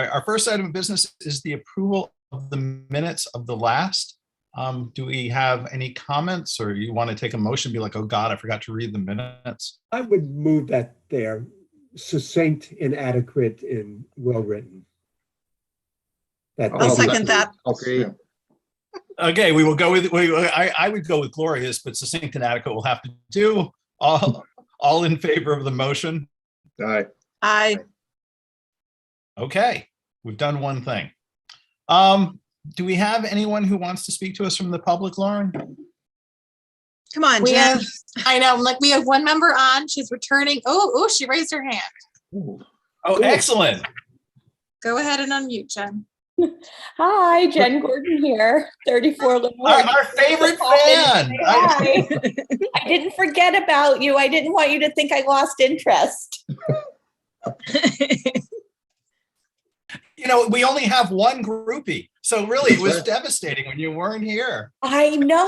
Our first item of business is the approval of the minutes of the last. Do we have any comments, or you want to take a motion, be like, oh God, I forgot to read the minutes? I would move that they're succinct, inadequate, and well-written. I'll second that. Agree. Okay, we will go with, I would go with glorious, but succinct and adequate will have to do. All in favor of the motion? Aye. Aye. Okay, we've done one thing. Do we have anyone who wants to speak to us from the public, Lauren? Come on, We Jen. have, I know, like we have one member on, she's returning. Oh, she raised her hand. Oh, Cool. excellent. Go ahead and unmute, Jen. Hi, Jen Gordon here, 34 Little. Our favorite fan. Hi. I didn't forget about you. I didn't want you to think I lost interest. You know, we only have one groupie, so really it was devastating when you weren't here. I know.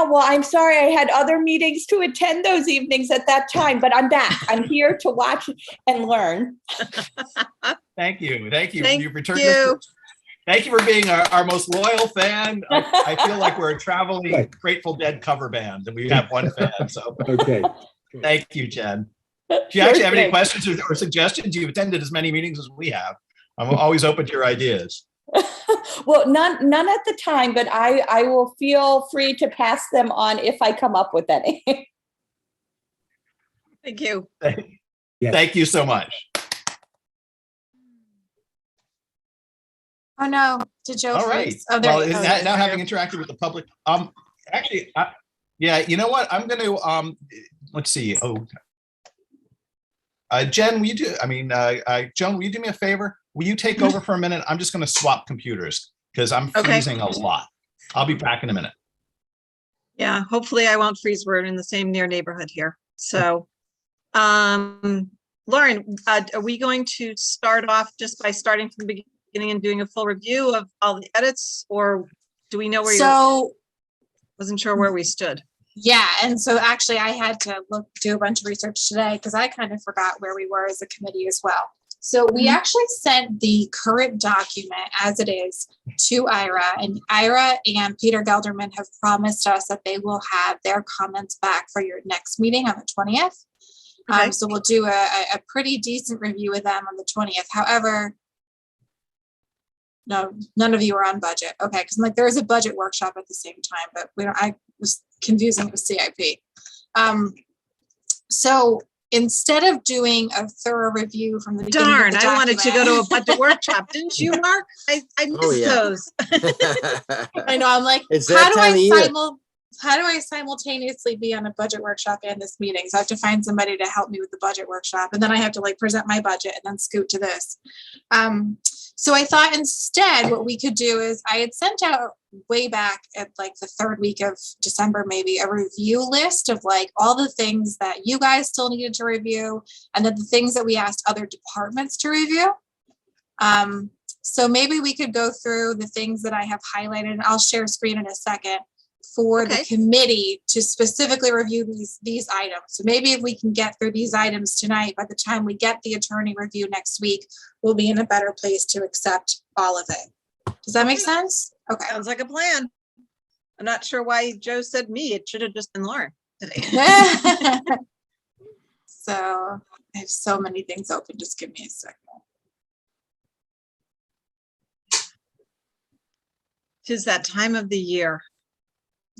Well, I'm sorry. I had other meetings to attend those evenings at that time, but I'm back. I'm here to watch and learn. Thank you. Thank you. Thank You've returned you. Thank you for being our most loyal fan. I feel like we're a traveling Grateful Dead cover band and we have one fan. So Okay. thank you, Jen. Do you actually have any questions or suggestions? You've attended as many meetings as we have. I'm always open to your ideas. Well, none at the time, but I will feel free to pass them on if I come up with any. Thank you. Yes. Thank you so much. Oh no, did Joe All right. freeze? Oh, there Well, you go. now having interacted with the public, actually, yeah, you know what? I'm going to, let's see. Oh, Jen, will you do, Joan, will you do me a favor? Will you take over for a minute? I'm just going to swap computers because I'm Okay. freezing a lot. I'll be back in a minute. Yeah, hopefully I won't freeze. We're in the same near neighborhood here. So, Lauren, are we going to start off just by starting from the beginning and doing a full review of all the edits, or do we know where you're? So, Wasn't sure where we stood. yeah, and so actually I had to do a bunch of research today because I kind of forgot where we were as a committee as well. So we actually sent the current document as it is to Ira, and Ira and Peter Gelderman have promised us that they will have their comments back for your next meeting on the 20th. Okay. So we'll do a pretty decent review with them on the 20th. However, no, none of you are on budget. Okay, because like there is a budget workshop at the same time, but we don't. I was confusing with CIP. So instead of doing a thorough review from the beginning, Darn, of the I wanted to go to a document- budget workshop, didn't you, Mark? I missed yeah. those. I know. I'm like, It's how that do time of year. how do I simultaneously be on a budget workshop and this meeting? So I have to find somebody to help me with the budget workshop, and then I have to like present my budget and then scoot to this. So I thought instead what we could do is I had sent out way back at like the third week of December, maybe a review list of like all the things that you guys still needed to review, and then the things that we asked other departments to review. So maybe we could go through the things that I have highlighted, and I'll share screen in a second for Okay. the committee to specifically review these items. So maybe if we can get through these items tonight, by the time we get the attorney review next week, we'll be in a better place to accept all of it. Does that make sense? Okay. Sounds like a plan. I'm not sure why Joe said me. It should have just been Lauren today. So I have so many things open. Just give me a second. 'Tis that time of the year.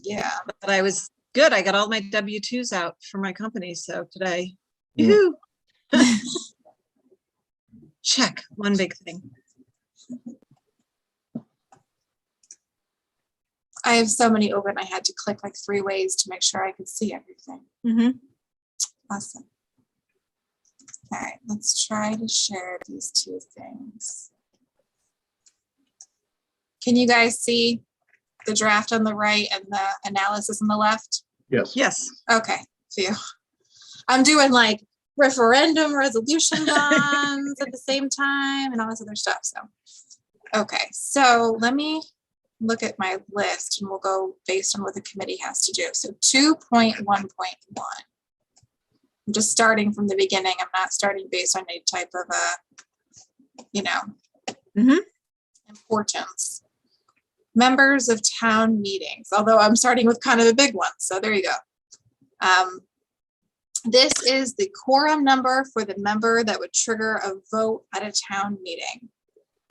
Yeah. But I was good. I got all my W-2s out for my company. So today, Mm. yoo-hoo. Check, one big thing. I have so many open. I had to click like 3 ways to make sure I could see everything. Mhm. Awesome. All right, let's try to share these 2 things. Can you guys see the draft on the right and the analysis on the left? Yes. Yes. Okay, phew. I'm doing like referendum resolution bonds at the same time and all this other stuff. So, okay, so let me look at my list and we'll go based on what the committee has to do. So 2.1.1. I'm just starting from the beginning. I'm not starting based on any type of Mhm. Importance. Members of town meetings, although I'm starting with kind of a big one. So there you go. This is the quorum number for the member that would trigger a vote at a town meeting.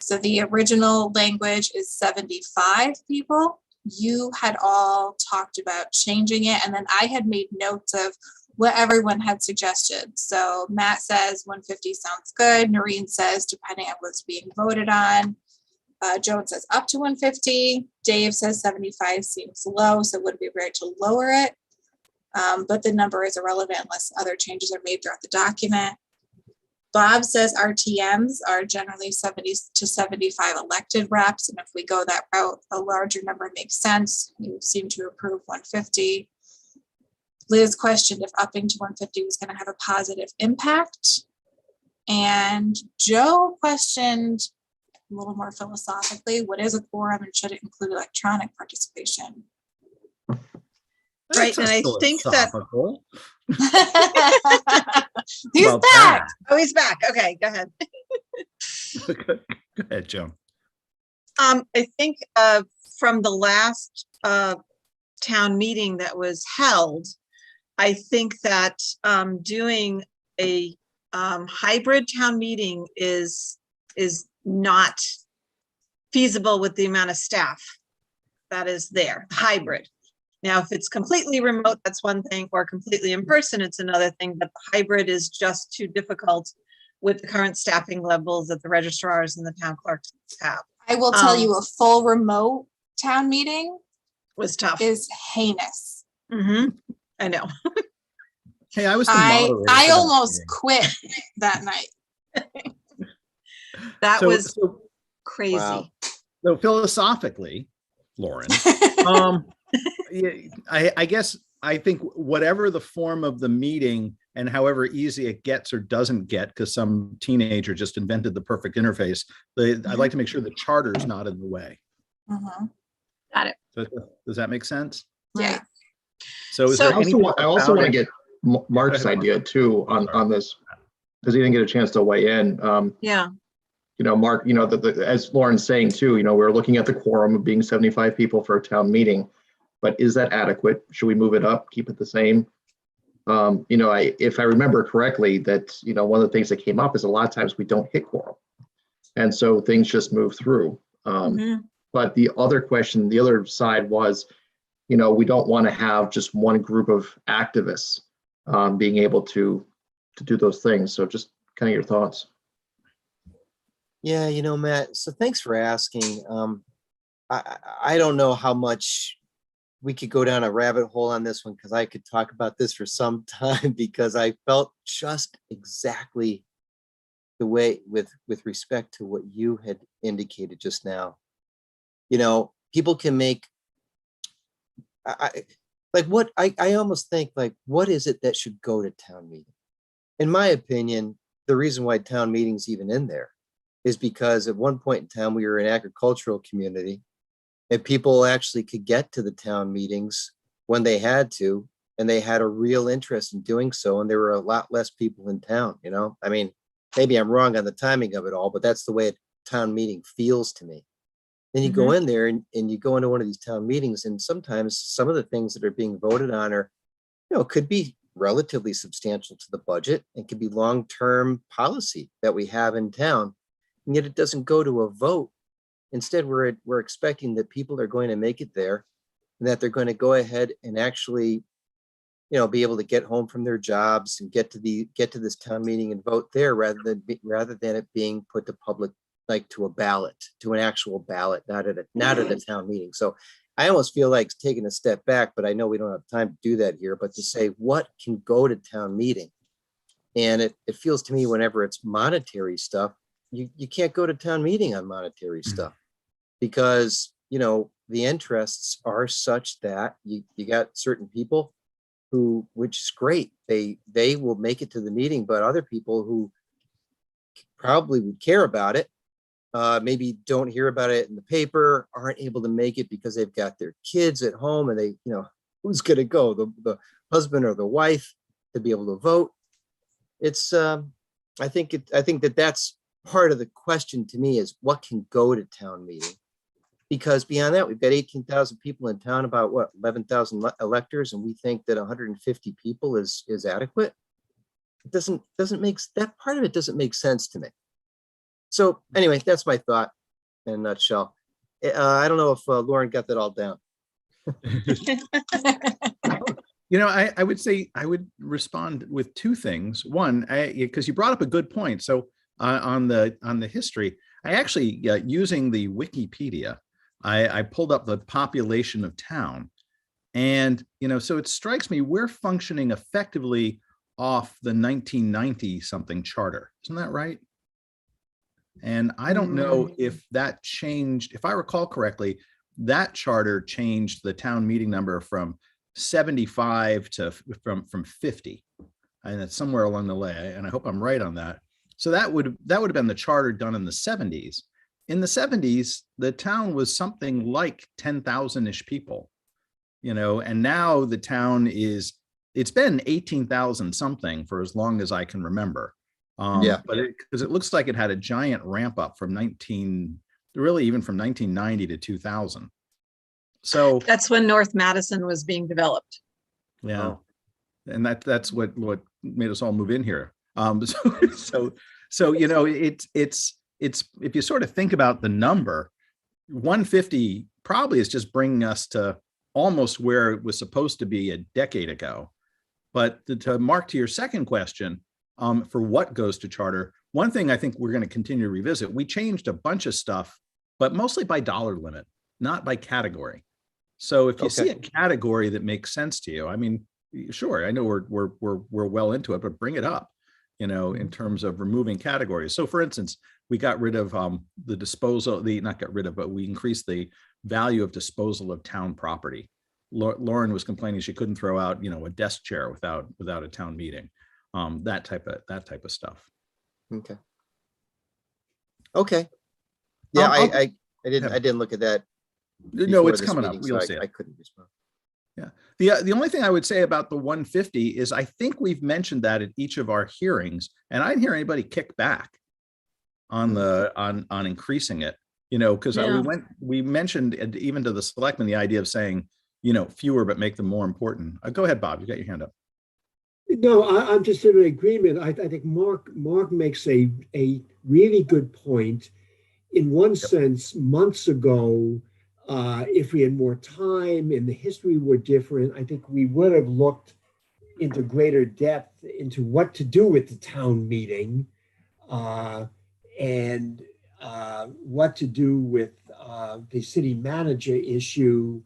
So the original language is 75 people. You had all talked about changing it, and then I had made notes of what everyone had suggested. So Matt says 150 sounds good. Noreen says depending on what's being voted on. Joan says up to 150. Dave says 75 seems low, so it would be great to lower it. But the number is irrelevant unless other changes are made throughout the document. Bob says RTMs are generally 70 to 75 elected reps. And if we go that route, a larger number makes sense. You seem to approve 150. Liz questioned if upping to 150 was going to have a positive impact. And Joe questioned a little more philosophically, what is a quorum and should it include electronic participation? Right, and I think that- philosophical. He's Well, back. Oh, he's back. Okay, go ahead. Go ahead, Joan. I think from the last town meeting that was held, I think that doing a hybrid town meeting is not feasible with the amount of staff that is there, hybrid. Now, if it's completely remote, that's one thing, or completely in person, it's another thing, but the hybrid is just too difficult with the current staffing levels that the registrars and the town clerks have. I will tell you a full remote town meeting Was tough. is heinous. I know. Hey, I was the I moderator for that almost meeting. quit that night. That So- was so- crazy. Wow. So philosophically, Lauren, yeah, I guess I think whatever the form of the meeting and however easy it gets or doesn't get, because some teenager just invented the perfect interface, I'd like to make sure the charter is not in the way. Mhm. Got it. So, does that make sense? Yeah. So is So- there I also anything want, I also about want to it- get Mark's Go ahead, Mark. idea too Sorry. on this, because he didn't get a chance to weigh in. Yeah. Mark, as Lauren's saying too, we're looking at the quorum of being 75 people for a town meeting, but is that adequate? Should we move it up, keep it the same? If I remember correctly, that, one of the things that came up is a lot of times we don't hit quorum. And so things just move through. Mhm. But the other question, the other side was, we don't want to have just one group of activists being able to do those things. So just kind of your thoughts. Yeah, Matt, so thanks for asking. I don't know how much we could go down a rabbit hole on this one, because I could talk about this for some time, because I felt just exactly the way with respect to what you had indicated just now. People can make, I almost think, like, what is it that should go to town meeting? In my opinion, the reason why town meeting's even in there is because at one point in time, we were an agricultural community, and people actually could get to the town meetings when they had to, and they had a real interest in doing so. And there were a lot less people in town, I mean, maybe I'm wrong on the timing of it all, but that's the way a town meeting feels to me. Then you go in there and you go into one of these town meetings, and sometimes some of the things that are being voted on are, could be relatively substantial to the budget and could be long-term policy that we have in town. And yet it doesn't go to a vote. Instead, we're expecting that people are going to make it there, and that they're going to go ahead and actually, be able to get home from their jobs and get to this town meeting and vote there, rather than it being put to public, like to a ballot, to an actual ballot, not at a town meeting. So I almost feel like taking a step back, but I know we don't have time to do that here, but to say what can go to town meeting. And it feels to me, whenever it's monetary stuff, you can't go to town meeting on monetary stuff, because, the interests are such that you got certain people who, which is great, they will make it to the meeting, but other people who probably would care about it, maybe don't hear about it in the paper, aren't able to make it because they've got their kids at home, and they, who's going to go, the husband or the wife, to be able to vote. It's, I think that's part of the question to me is what can go to town meeting? Because beyond that, we've got 18,000 people in town, about what, 11,000 electors, and we think that 150 people is adequate. It doesn't make, that part of it doesn't make sense to me. So anyway, that's my thought in a nutshell. I don't know if Lauren got that all down. You know, I would say I would respond with two things. One, because you brought up a good point. So on the history, I actually using the Wikipedia, I pulled up the population of town, and you know, so it strikes me we're functioning effectively off the 1990 something charter. Isn't that right? And I don't know if that changed. If I recall correctly, that charter changed the town meeting number from 75 to from 50, and it's somewhere along the way. And I hope I'm right on that. So that would have been the charter done in the 70s. In the 70s, the town was something like 10,000-ish people, you know, and now the town it's been 18,000 something for as long as I can remember. Yeah. But because it looks like it had a giant ramp up from 1990 to 2000. So That's when North Madison was being developed. yeah, and that's what made us all move in here. So you know, it's if you sort of think about the number, 150 probably is just bringing us to almost where it was supposed to be a decade ago. But to Mark, to your second question, for what goes to charter, one thing I think we're going to continue to revisit, we changed a bunch of stuff, but mostly by dollar limit, not by category. So if you see a category that makes sense to you, I mean, sure, I know we're well into it, but bring it up, you know, in terms of removing categories. So for instance, we got rid of the disposal, not got rid of, but we increased the value of disposal of town property. Lauren was complaining she couldn't throw out, you know, a desk chair without a town meeting, that type of stuff. Okay. Yeah, I'll- I didn't look at that. No, before it's this coming meeting, up. We'll so see it. I couldn't respond. Yeah. The only thing I would say about the 150 is I think we've mentioned that at each of our hearings, and I didn't hear anybody kick back on the on increasing it, you know, because Yeah. we mentioned even to the selectmen the idea of saying, you know, fewer but make them more important. Go ahead, Bob. You got your hand up. No, I'm just in agreement. I think Mark makes a really good point. In one sense, months ago, if we had more time and the history were different, I think we would have looked into greater depth into what to do with the town meeting and what to do with the city manager issue.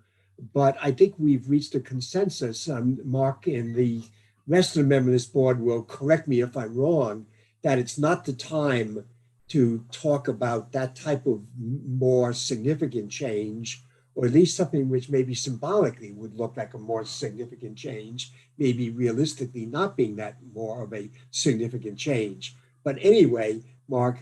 But I think we've reached a consensus. Mark and the rest of the members of this board will correct me if I'm wrong, that it's not the time to talk about that type of more significant change, or at least something which maybe symbolically would look like a more significant change, maybe realistically not being that more of a significant change. But anyway, Mark,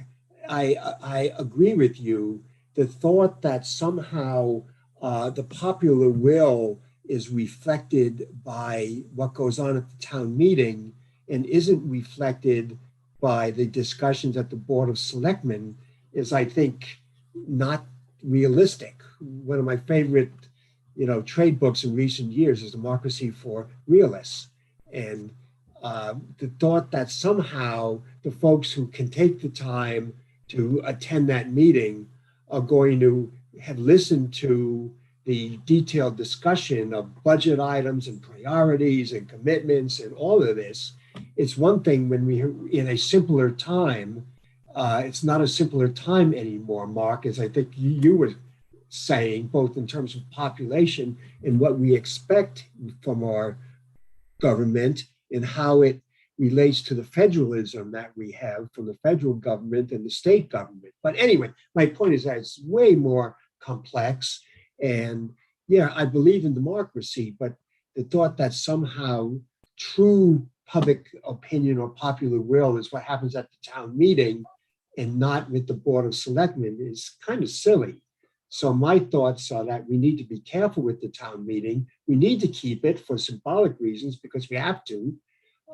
I agree with you. The thought that somehow the popular will is reflected by what goes on at the town meeting and isn't reflected by the discussions at the Board of Selectmen is, I think, not realistic. One of my favorite, trade books in recent years is Democracy for Realists. And the thought that somehow the folks who can take the time to attend that meeting are going to have listened to the detailed discussion of budget items and priorities and commitments and all of this. It's one thing when we're in a simpler time. It's not a simpler time anymore, Mark, as I think you were saying, both in terms of population and what we expect from our government and how it relates to the federalism that we have from the federal government and the state government. But anyway, my point is that it's way more complex. And yeah, I believe in democracy, but the thought that somehow true public opinion or popular will is what happens at the town meeting and not with the Board of Selectmen is kind of silly. So my thoughts are that we need to be careful with the town meeting. We need to keep it for symbolic reasons because we have to,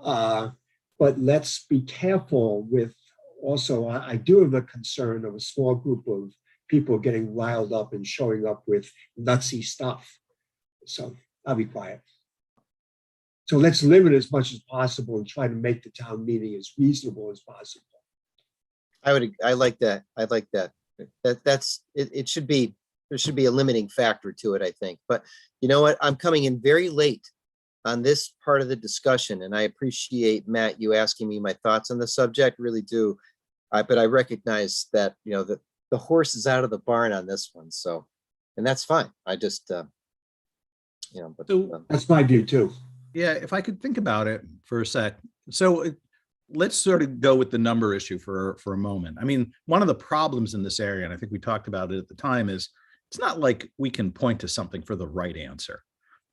but let's be careful with also, I do have a concern of a small group of people getting riled up and showing up with nutsy stuff. So I'll be quiet. So let's limit as much as possible and try to make the town meeting as reasonable as possible. I like that. I like that. It should be, there should be a limiting factor to it, I think. But you know what? I'm coming in very late on this part of the discussion, and I appreciate, Matt, you asking me my thoughts on the subject, really do. But I recognize that, you know, the horse is out of the barn on this one. So, and that's fine. I just, you know, but That's my view too. Yeah, if I could think about it for a sec. So let's sort of go with the number issue for a moment. I mean, one of the problems in this area, and I think we talked about it at the time, is it's not like we can point to something for the right answer.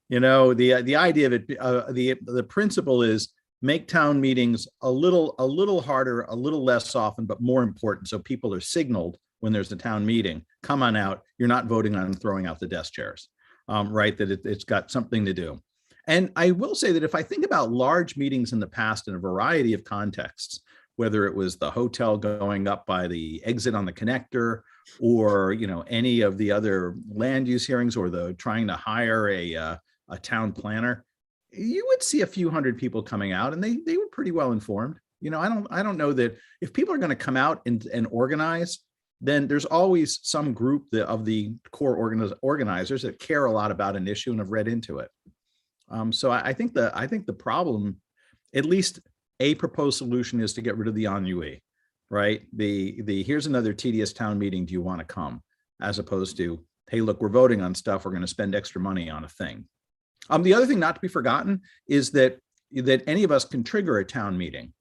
You know, the idea of it, the principle is make town meetings a little harder, a little less often, but more important. So people are signaled when there's a town meeting, come on out. You're not voting on throwing out the desk chairs, right? That it's got something to do. And I will say that if I think about large meetings in the past in a variety of contexts, whether it was the hotel going up by the exit on the connector, or, you know, any of the other land use hearings, or the trying to hire a town planner, you would see a few hundred people coming out, and they were pretty well informed. You know, I don't know that if people are going to come out and organize, then there's always some group of the core organizers that care a lot about an issue and have read into it. So I think the problem, at least a proposed solution, is to get rid of the ennui, right? The here's another tedious town meeting. Do you want to come? As opposed to, hey, look, we're voting on stuff. We're going to spend extra money on a thing. The other thing not to be forgotten is that any of us can trigger a town meeting,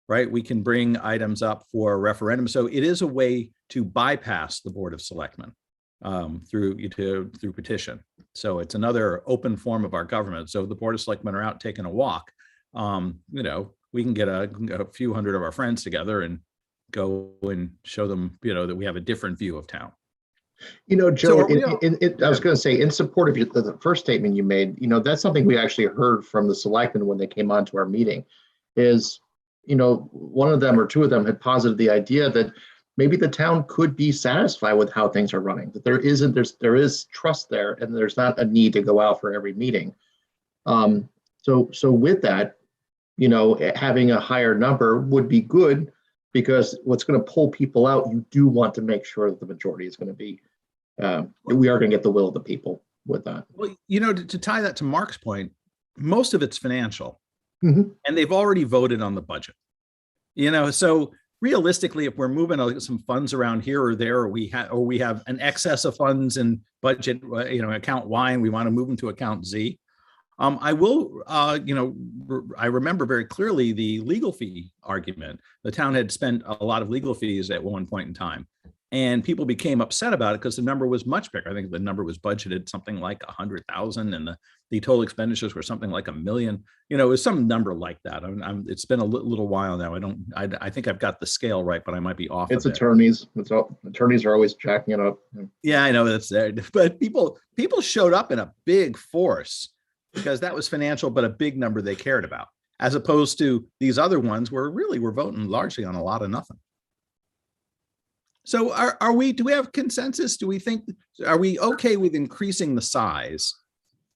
right? We can bring items up for a referendum. So it is a way to bypass the Board of Selectmen through petition. So it's another open form of our government. So if the Board of Selectmen are out taking a walk, you know, we can get a few hundred of our friends together and go and show them, you know, that we have a different view of town. You know, Joe, So I was going to say, in support of the first statement you made, you know, that's something we actually heard from the selectmen when they came on to our meeting, is, you know, one of them or two of them had posited the idea that maybe the town could be satisfied with how things are running, that there is trust there, and there's not a need to go out for every meeting. So with that, you know, having a higher number would be good, because what's going to pull people out, you do want to make sure that the majority is going to be, we are going to get the will of the people with that. Well, you know, to tie that to Mark's point, most of it's financial, Mhm. and they've already voted on the budget. You know, so realistically, if we're moving some funds around here or there, or we have an excess of funds in budget, you know, account Y, and we want to move them to account Z, I will, you know, I remember very clearly the legal fee argument. The town had spent a lot of legal fees at one point in time, and people became upset about it because the number was much bigger. I think the number was budgeted something like 100,000, and the total expenditures were something like $1 million. You know, it was some number like that. It's been a little while now. I think I've got the scale right, but I might be off. It's attorneys. Attorneys are always jacking it up. Yeah, I know that's there, but people showed up in a big force, because that was financial, but a big number they cared about, as opposed to these other ones where really we're voting largely on a lot of nothing. So do we have consensus? Are we okay with increasing the size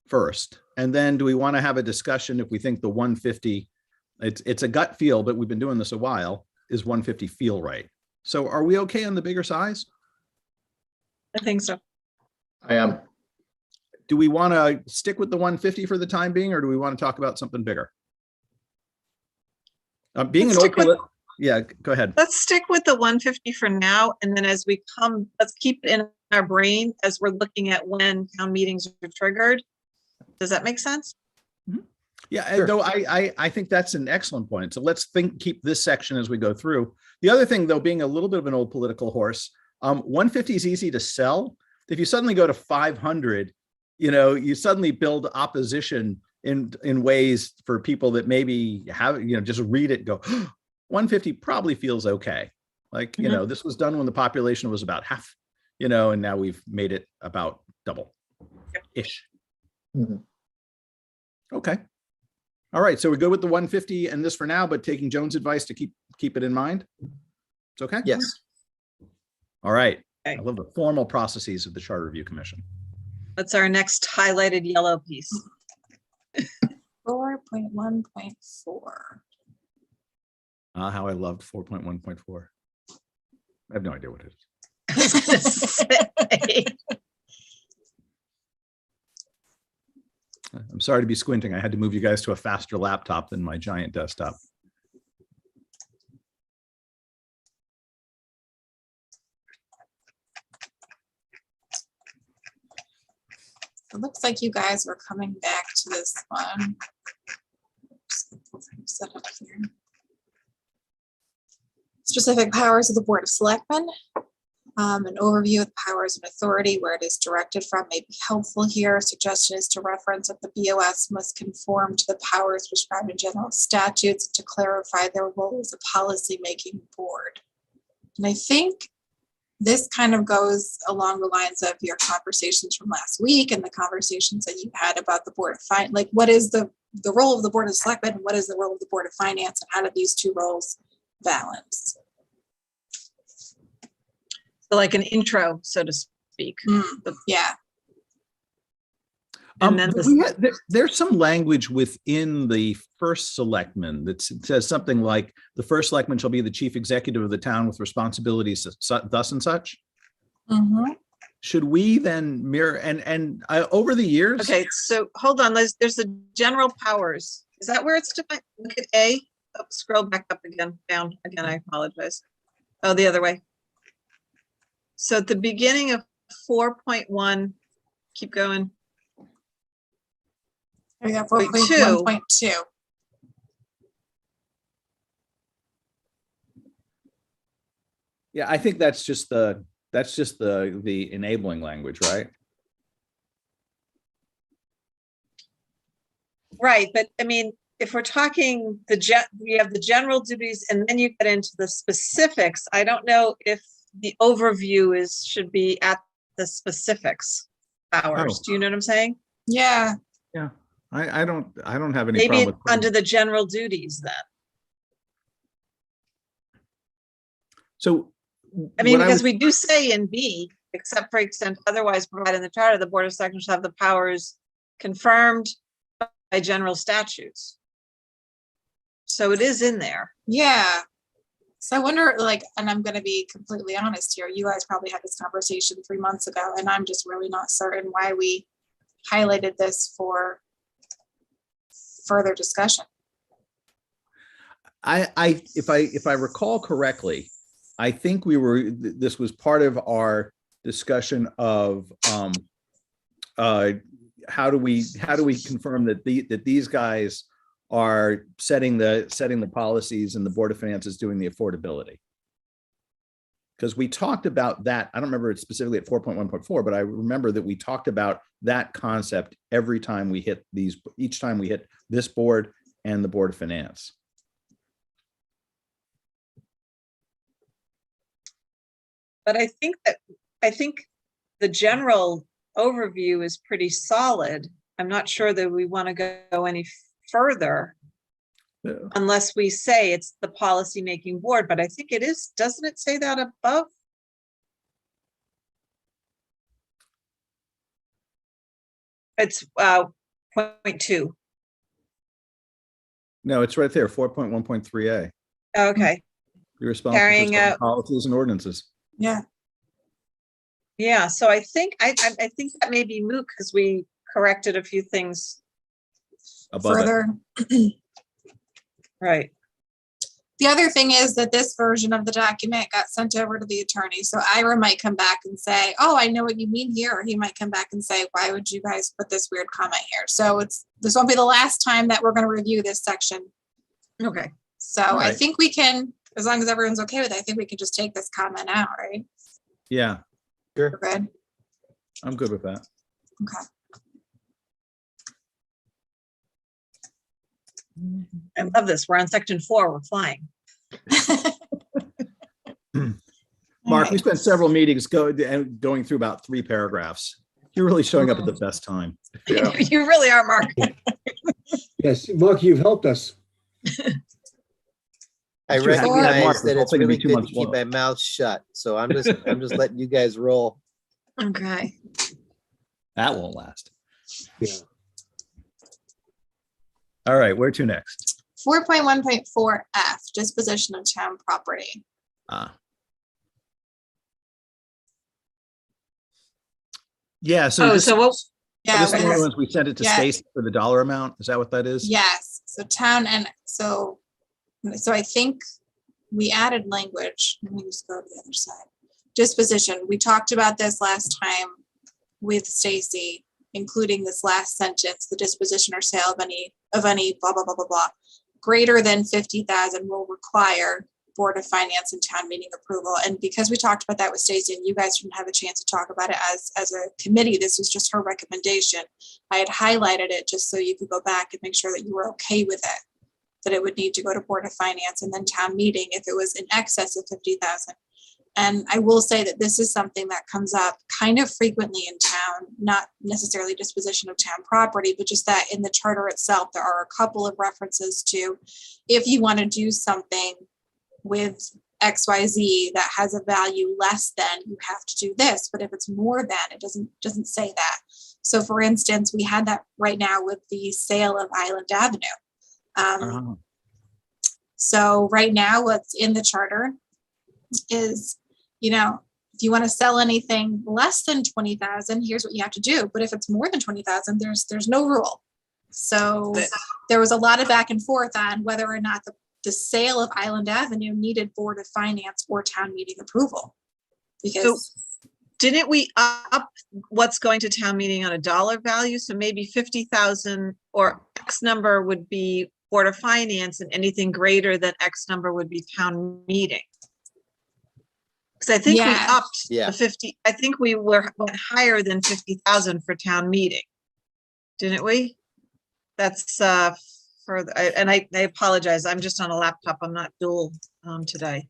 first? And then do we want to have a discussion if we think the 150, it's a gut feel, but we've been doing this a while, is 150 feel right? So are we okay on the bigger size? I think so. I am. Do we want to stick with the 150 for the time being, or do we want to talk about something bigger? Yeah, go ahead. Let's stick with the 150 for now, and then as we come, let's keep it in our brain as we're looking at when town meetings are triggered. Does that make sense? Mm-hmm. Yeah, Sure. though I think that's an excellent point. So let's keep this section as we go through. The other thing, though, being a little bit of an old political horse, 150 is easy to sell. If you suddenly go to 500, you know, you suddenly build opposition in ways for people that maybe have, you know, just read it and go, 150 probably feels okay. Like, you know, this was done when the population was about half, you know, and now we've made it about double-ish. Mm-hmm. Okay. All right. So we're good with the 150 and this for now, but taking Joan's advice to keep it in mind. It's okay? Yes. All right. I Okay. love the formal processes of the Charter Review Commission. That's our next highlighted yellow piece. 4.1.4. How I loved 4.1.4. I have no idea what it is. I was gonna say. I'm sorry to be squinting. I had to move you guys to a faster laptop than my giant desktop. It looks like you guys were coming back to this one. Set up here. Specific powers of the Board of Selectmen. An overview of the powers and authority where it is directed from may be helpful here. A suggestion is to reference that the BOS must conform to the powers prescribed in general statutes to clarify their role as a policy-making board. And I think this kind of goes along the lines of your conversations from last week and the conversations that you had about the Board of Finance. Like, what is the role of the Board of Selectmen and what is the role of the Board of Finance, and how do these two roles balance? So like an intro, so to speak. Yeah. And then There's some language within the first selectman that says something like the first selectman shall be the chief executive of the town with responsibilities thus and such. Mhm. Should we then mirror and over the years? Okay, so hold on, there's the general powers. Is that where it's defined? Look at A. Oh, scroll back up again, down again, I apologize. Oh, the other way. So at the beginning of 4.1, keep going. We got Wait, 4.1.2. Yeah, I think that's just the enabling language, right? Right, but I mean, if we're talking we have the general duties and then you get into the specifics, I don't know if the overview should be at the specifics powers. Oh. Do you know what I'm saying? Yeah. Yeah. I don't have any Maybe problem with under the general duties then. So I mean, what because was- we do say in B, except for extent otherwise provided in the charter, the Board of Selectmen shall have the powers confirmed by general statutes. So it is in there. Yeah. So I wonder, like, and I'm going to be completely honest here, you guys probably had this conversation 3 months ago, and I'm just really not certain why we highlighted this for further discussion. If I recall correctly, I think this was part of our discussion of how do we confirm that these guys are setting the policies and the Board of Finance is doing the affordability. Because we talked about that. I don't remember it specifically at 4.1.4, but I remember that we talked about that concept every time we hit each time we hit this board and the Board of Finance. But I think the general overview is pretty solid. I'm not sure that we want to go any further unless we say it's the policy-making board, but I think it is, doesn't it say that above? It's 0.2. No, it's right there, 4.1.3a. Okay, You're responsible Carrying for certain out- policies and ordinances. Yeah. yeah, so I think that may be moot because we corrected a few things. Above it. Further. Right. The other thing is that this version of the document got sent over to the attorney. So Ira might come back and say, oh, I know what you mean here. Or he might come back and say, why would you guys put this weird comment here? So this won't be the last time that we're going to review this section. Okay. So All I right. think we can, as long as everyone's okay with it, I think we can just take this comment out, right? Yeah, We're good. I'm good with that. Okay. I love this. We're on section 4. We're flying. Mark, we spent several meetings going through about 3 paragraphs. You're really showing up at the best time. Yeah. You really are, Mark. Yes, Mark, you've helped us. I It's too happy to have recognize Mark. This that whole it's thing will be really 2 good to months keep long. my mouth shut. So I'm just letting you guys roll. Okay. That won't last. Yeah. All right, where to next? 4.1.4F, disposition of town property. Yeah, so Oh, this, so what, Yeah, this it is one of the was- ones we sent it to yeah. Stacy for the dollar amount. Is that what that is? yes, so town and so I think we added language. Let me just go to the other side. Disposition. We talked about this last time with Stacy, including this last sentence, the disposition or sale of any blah, blah, blah, blah, blah, greater than 50,000 will require Board of Finance and town meeting approval. And because we talked about that with Stacy and you guys didn't have a chance to talk about it as a committee, this was just her recommendation. I had highlighted it just so you could go back and make sure that you were okay with it, that it would need to go to Board of Finance and then town meeting if it was in excess of 50,000. And I will say that this is something that comes up kind of frequently in town, not necessarily disposition of town property, but just that in the charter itself, there are a couple of references to if you want to do something with XYZ that has a value less than, you have to do this. But if it's more than, it doesn't say that. So for instance, we had that right now with the sale of Island Avenue. So right now what's in the charter is, if you want to sell anything less than 20,000, here's what you have to do. But if it's more than 20,000, there's no rule. So there was a lot of back and forth on whether or not the sale of Island Avenue needed Board of Finance or town meeting approval. Because didn't we up what's going to town meeting on a dollar value? So maybe 50,000 or X number would be Board of Finance and anything greater than X number would be town meeting. Because I think we upped the 50, I think we went higher than 50,000 for town meeting. Didn't we? That's further, and I apologize. I'm just on a laptop. I'm not dual today.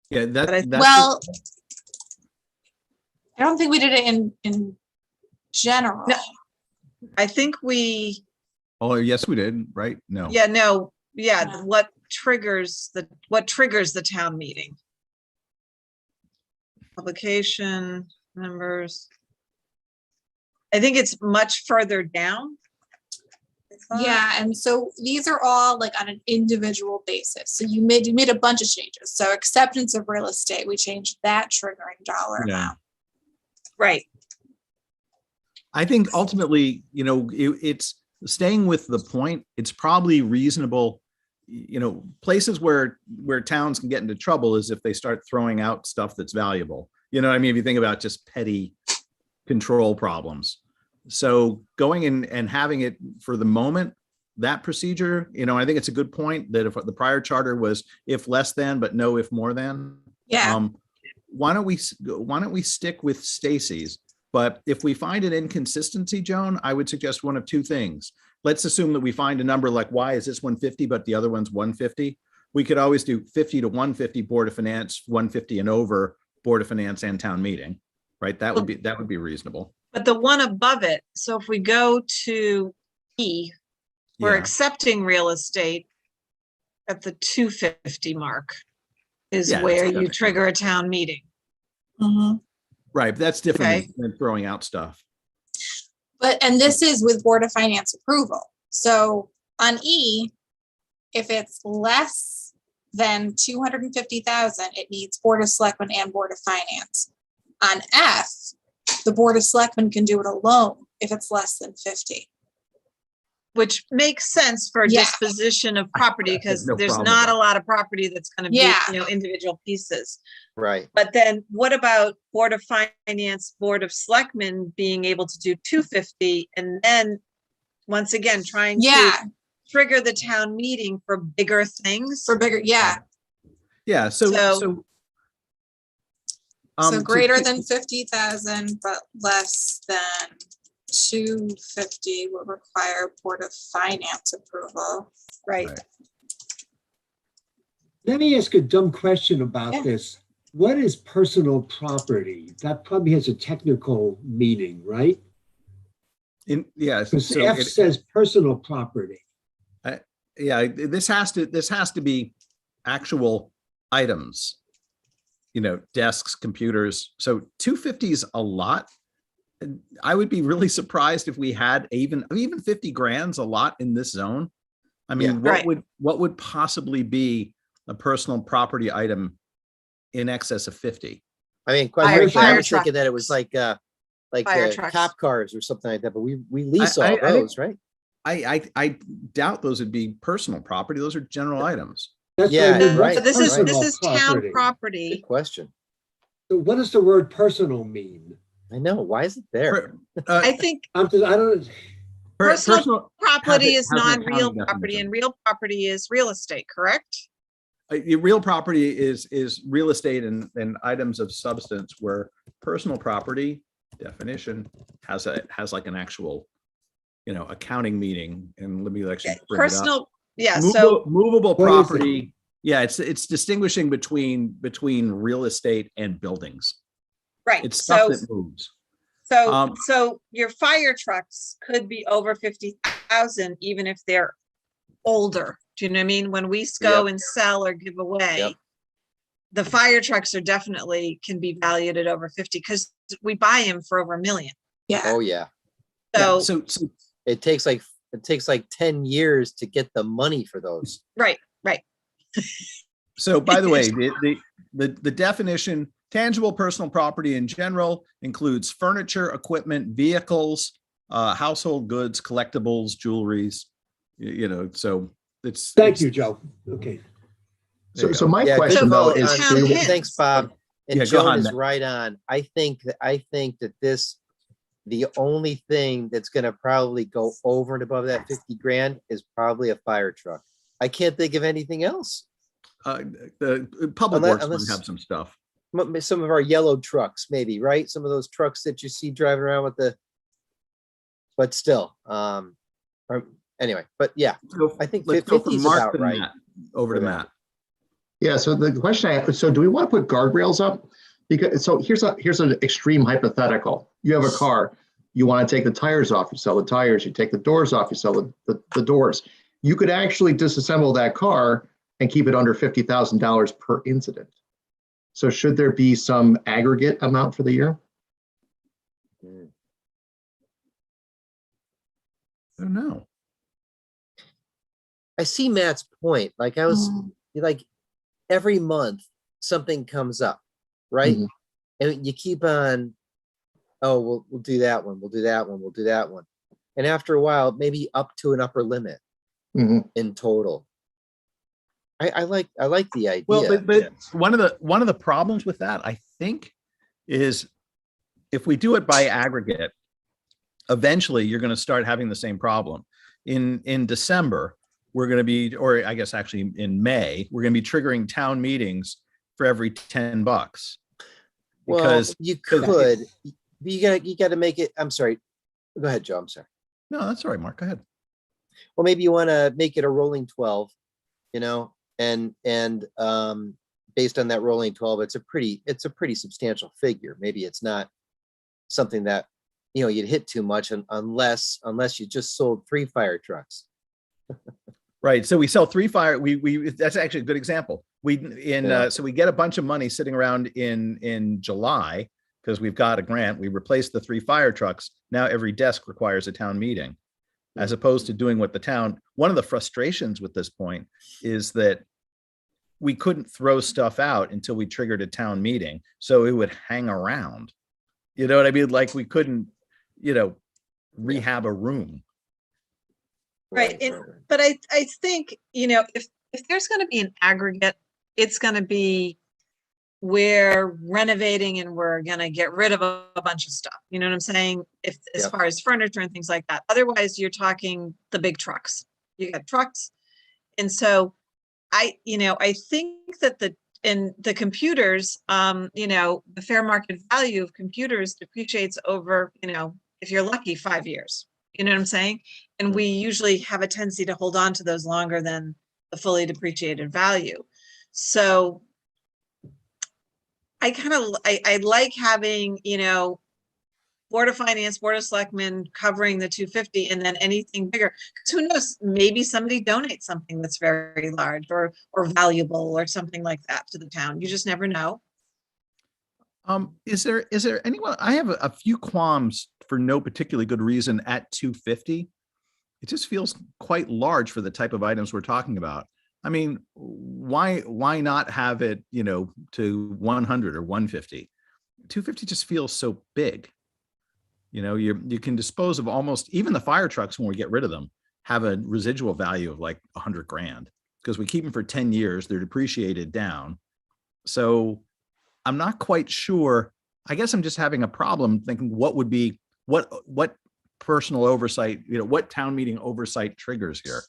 Yeah, that's well, I don't think we did it in general. No, I think we. Oh, yes, we did, right? No. Yeah, no, yeah. What triggers the town meeting? Publication members. I think it's much further down. Yeah, and so these are all like on an individual basis. So you made a bunch of changes. So acceptance of real estate, we changed that triggering dollar amount. Right. I think ultimately, it's staying with the point. It's probably reasonable. Places where towns can get into trouble is if they start throwing out stuff that's valuable. If you think about just petty control problems. So going in and having it for the moment, that procedure, I think it's a good point that if the prior charter was if less than, but no if more than. Yeah. Why don't we stick with Stacy's? But if we find an inconsistency, Joan, I would suggest one of two things. Let's assume that we find a number like, why is this 150, but the other one's 150? We could always do 50 to 150 Board of Finance, 150 and over Board of Finance and town meeting, right? That would be reasonable. But the one above it, so if we go to E, we're accepting real estate at the 250 mark is where you trigger a town meeting. Mm-hmm. Right, but that's different than throwing out stuff. And this is with Board of Finance approval. So on E, if it's less than 250,000, it needs Board of Selectmen and Board of Finance. On F, the Board of Selectmen can do it alone if it's less than 50. Which makes sense for disposition of property because there's not a lot of property that's going to be, individual pieces. Right. But then what about Board of Finance, Board of Selectmen being able to do 250 and then once again trying to trigger the town meeting for bigger things? Yeah. So greater than 50,000, but less than 250 will require Board of Finance approval. Right. Let me ask a dumb question about this. What is personal property? That probably has a technical meaning, right? Yes. Because F says personal property. Yeah, this has to be actual items, desks, computers. So 250 is a lot. I would be really surprised if we had even 50 grand's a lot in this zone. I mean, Yeah. what would possibly be a personal property item in excess of 50? I mean, quite Fire frankly, I was thinking that it trucks. was like Fire trucks. cop cars or something like that, but we lease I all think- those, right? I doubt those would be personal property. Those are general items. That's Yeah, what I mean. right, But this is Personal town Good property. question. So what does the word personal mean? I know. Why is it there? I think I don't, personal property is has an not real accounting property, definition. and real property is real estate, correct? Real property is real estate and items of substance, where personal property definition has like an actual, accounting meaning. And let me actually bring it up. Personal, yeah, so, Movable What is it? property. Yeah, it's distinguishing between real estate and buildings. right, It's stuff so, that moves. so, so your fire trucks could be over 50,000, even if they're older. Do you know what I mean? When we go and sell or give away, Yep. the fire trucks are definitely can be valued at over 50 because we buy them for over $1 million. Yeah. Oh yeah. Yeah, So, so It takes like 10 years to get the money for those. right. So by the way, the definition, tangible personal property in general includes furniture, equipment, vehicles, household goods, collectibles, jewelries, so it's. thank you, Joe. Okay. So my Yeah, good question call though is, on- Town do we- hints. Thanks, Bob. And Yeah, go Joan on, is Matt. right on. I think that the only thing that's gonna probably go over and above that 50 grand is probably a fire truck. I can't think of anything else. The public Unless- works might unless- have some stuff. Some of our yellow trucks, maybe, right? Some of those trucks that you see driving around but still, or anyway, but yeah, I think Let's go 50 from is Mark about to right. Matt. Over to for that. Matt. Yeah, so the question I have, so do we want to put guardrails up? Because, so here's an extreme hypothetical. You have a car, you want to take the tires off, you sell the tires, you take the doors off, you sell the doors. You could actually disassemble that car and keep it under $50,000 per incident. So should there be some aggregate amount for the year? Mm. I don't know. I see Matt's point. Like I was like every month something comes up, right? Mhm. And you keep on, oh, we'll do that one, we'll do that one, we'll do that one. And after a while, maybe up to an upper limit Mhm. in total. I like the idea. Well, but one of the problems with that, I think, is if we do it by aggregate, eventually you're going to start having the same problem. In December, we're going to be, or I guess actually in May, we're going to be triggering town meetings for every $10. Well, Because you could, you got to make it. I'm sorry. Go ahead, Joe. I'm sorry. no, that's all right, Mark. Go ahead. Well, maybe you want to make it a rolling 12, and based on that rolling 12, it's a pretty substantial figure. Maybe it's not something that, you'd hit too much unless you just sold 3 fire trucks. Right. So we sell 3 fire. We that's actually a good example. So we get a bunch of money sitting around in July because we've got a grant. We replace the 3 fire trucks. Now every desk requires a town meeting, as opposed to doing what the town. One of the frustrations with this point is that we couldn't throw stuff out until we triggered a town meeting, so it would hang around. You know what I mean? Like we couldn't, rehab a room. Right. But I think, if there's going to be an aggregate, it's going to be we're renovating and we're going to get rid of a bunch of stuff. You know what I'm saying? As Yep. far as furniture and things like that. Otherwise, you're talking the big trucks. You got trucks. And so I think that the computers, the fair market value of computers depreciates over, if you're lucky, 5 years. You know what I'm saying? And we usually have a tendency to hold on to those longer than the fully depreciated value. So I like having, Board of Finance, Board of Selectmen covering the 250 and then anything bigger. 'Cause who knows, maybe somebody donates something that's very large or valuable or something like that to the town. You just never know. Is there anyone, I have a few qualms for no particularly good reason at 250. It just feels quite large for the type of items we're talking about. I mean, why not have it, to 100 or 150? 250 just feels so big. You can dispose of almost even the fire trucks when we get rid of them have a residual value of like 100 grand because we keep them for 10 years. They're depreciated down. So I'm not quite sure. I guess I'm just having a problem thinking what would be, what personal oversight, what town meeting oversight triggers here.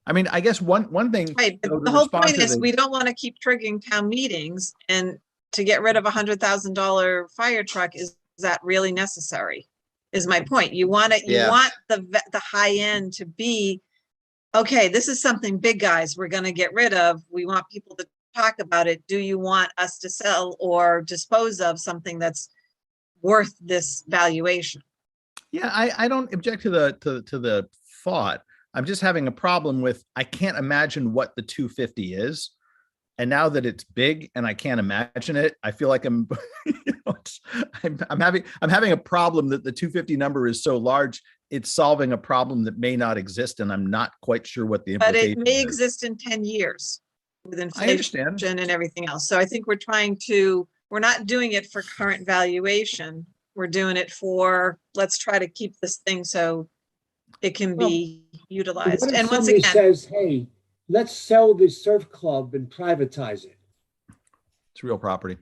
I mean, I guess one thing. Right, but to the whole respond point to is the- we don't want to keep triggering town meetings, and to get rid of $100,000 fire truck, is that really necessary? Is my point. You want it, you Yeah. want the high end to be, okay, this is something big, guys, we're gonna get rid of. We want people to talk about it. Do you want us to sell or dispose of something that's worth this valuation? Yeah, I don't object to the thought. I'm just having a problem with, I can't imagine what the 250 is. And now that it's big and I can't imagine it, I feel like I'm having a problem that the 250 number is so large, it's solving a problem that may not exist. And I'm not quite sure what the But implication it may is. exist in 10 years with I understand. inflation and everything else. So I think we're not doing it for current valuation. We're doing it for, let's try to keep this thing so it can be What utilized. if And once somebody again, says, hey, let's sell the surf club and privatize it? It's real property.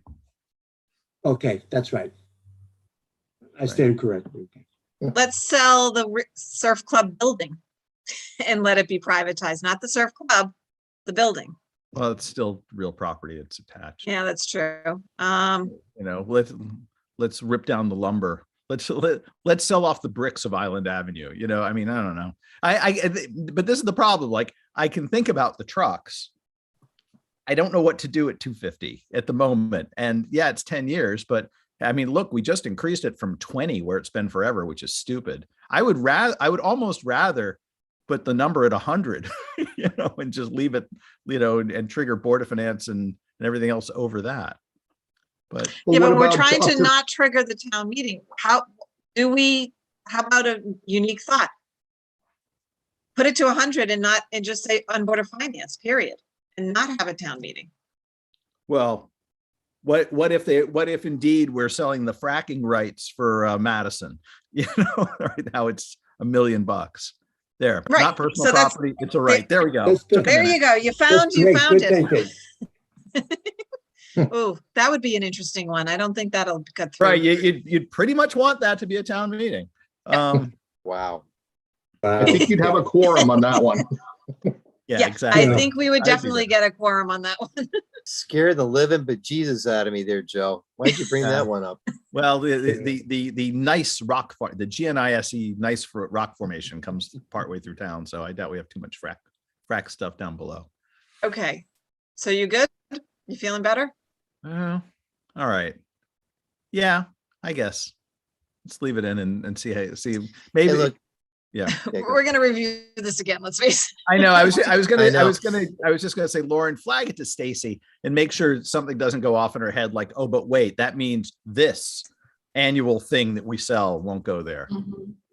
Okay, that's right. I stand corrected. Okay. let's sell the surf club building and let it be privatized, not the surf club, the building. Well, it's still real property. It's attached. Yeah, that's true. Let's rip down the lumber. Let's sell off the bricks of Island Avenue. I mean, I don't know. But this is the problem. Like, I can think about the trucks. I don't know what to do at 250 at the moment. And yeah, it's 10 years, but I mean, look, we just increased it from 20 where it's been forever, which is stupid. I would almost rather put the number at 100, and just leave it, and trigger Board of Finance and everything else over that. But Yeah, Well, but what we're about trying to Dr. not trigger the town meeting. How about a unique thought? Put it to 100 and just say on Board of Finance, period, and not have a town meeting. well, what if indeed we're selling the fracking rights for Madison? Right now it's $1 million. There, Right, not personal so that's- property. It's a right. There we go. That's good. Took a There minute. you go. You That's found great. Good it. thinking. Oh, that would be an interesting one. I don't think that'll cut through. Right. You'd pretty much want that to be a town meeting. Wow. I think you'd have a quorum on that one. Yeah, Yeah, exactly. I think we would I'd be definitely there. get a quorum on that one. Scare the living bejesus out of me there, Joe. Why'd you bring that one up? Well, the nice rock, the GNISE nice for rock formation comes partway through town. So I doubt we have too much frack stuff down below. Okay, so you good? You feeling better? All right. Yeah, I guess. Let's leave it in and see maybe. Hey, look, Yeah. yeah, go. We're gonna review this again, let's face it. I know. I was I just gonna say, Lauren, flag it to Stacy and make sure something doesn't go off in her head. Like, oh, but wait, that means this annual thing that we sell won't go there.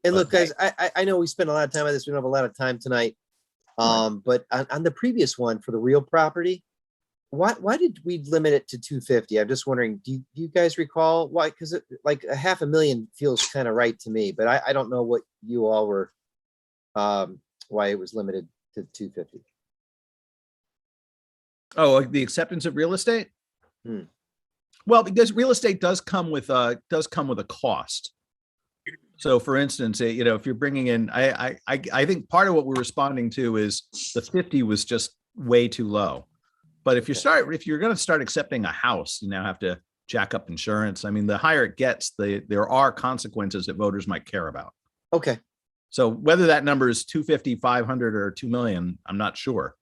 And look, guys, I know we spent a lot of time on this. We don't have a lot of time tonight. But on the previous one for the real property, why did we limit it to 250? I'm just wondering, do you guys recall why? Because like $500,000 feels kind of right to me, but I don't know what you all were, why it was limited to 250. Oh, like the acceptance of real estate? Hmm. Well, because real estate does come with a cost. So for instance, if you're bringing in, I think part of what we're responding to is the 50 was just way too low. But if you're going to start accepting a house, you now have to jack up insurance. I mean, the higher it gets, there are consequences that voters might care about. Okay. So whether that number is 250, 500, or 2 million, I'm not sure.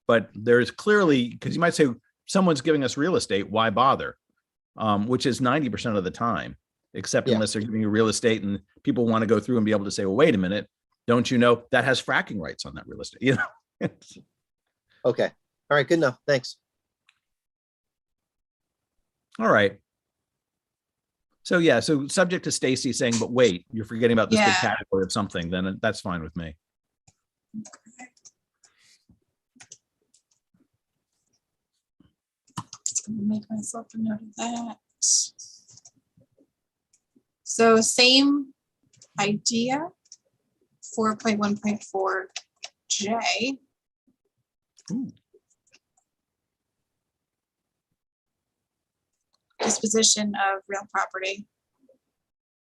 But there's clearly, because you might say, someone's giving us real estate, why bother? Which is 90% of the time. except Yeah. unless they're giving you real estate and people want to go through and be able to say, well, wait a minute, don't you know that has fracking rights on that real estate? You know? Okay. All right. Good enough. Thanks. All right. So yeah, so subject to Stacy saying, but wait, you're forgetting about this big Yeah. category of something, then that's fine with me. Just gonna make myself a note of that. So same idea, 4.1.4J. Ooh. Disposition of real property.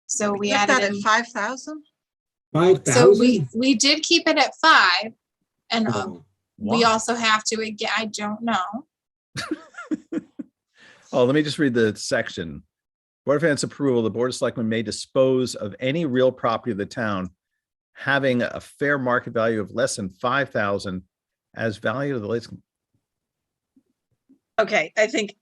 So we Put added that at in, 5,000? 5,000? so we did keep it at 5, and Oh, we Why? also have to, again, I don't know. Oh, let me just read the section. Board of Finance approval, the Board of Selectmen may dispose of any real property of the town having a fair market value of less than 5,000 as value of the latest. Okay, I think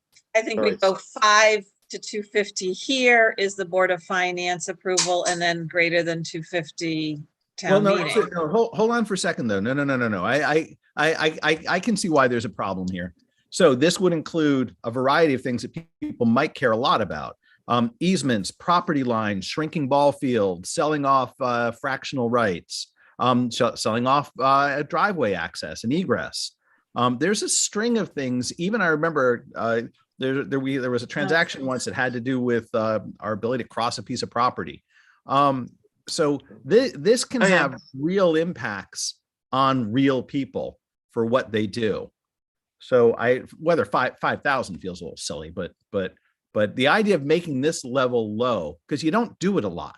we Alright. go 5 to 250 here is the Board of Finance approval, and then greater than 250 Well, town no, meeting. no, hold on for a second though. No. I can see why there's a problem here. So this would include a variety of things that people might care a lot about. Easements, property lines, shrinking ball fields, selling off fractional rights, selling off driveway access and egress. There's a string of things. Even I remember there was a transaction once that had to do with our ability to cross a piece of property. So this can Oh, yeah. have real impacts on real people for what they do. So whether 5,000 feels a little silly, but the idea of making this level low, because you don't do it a lot.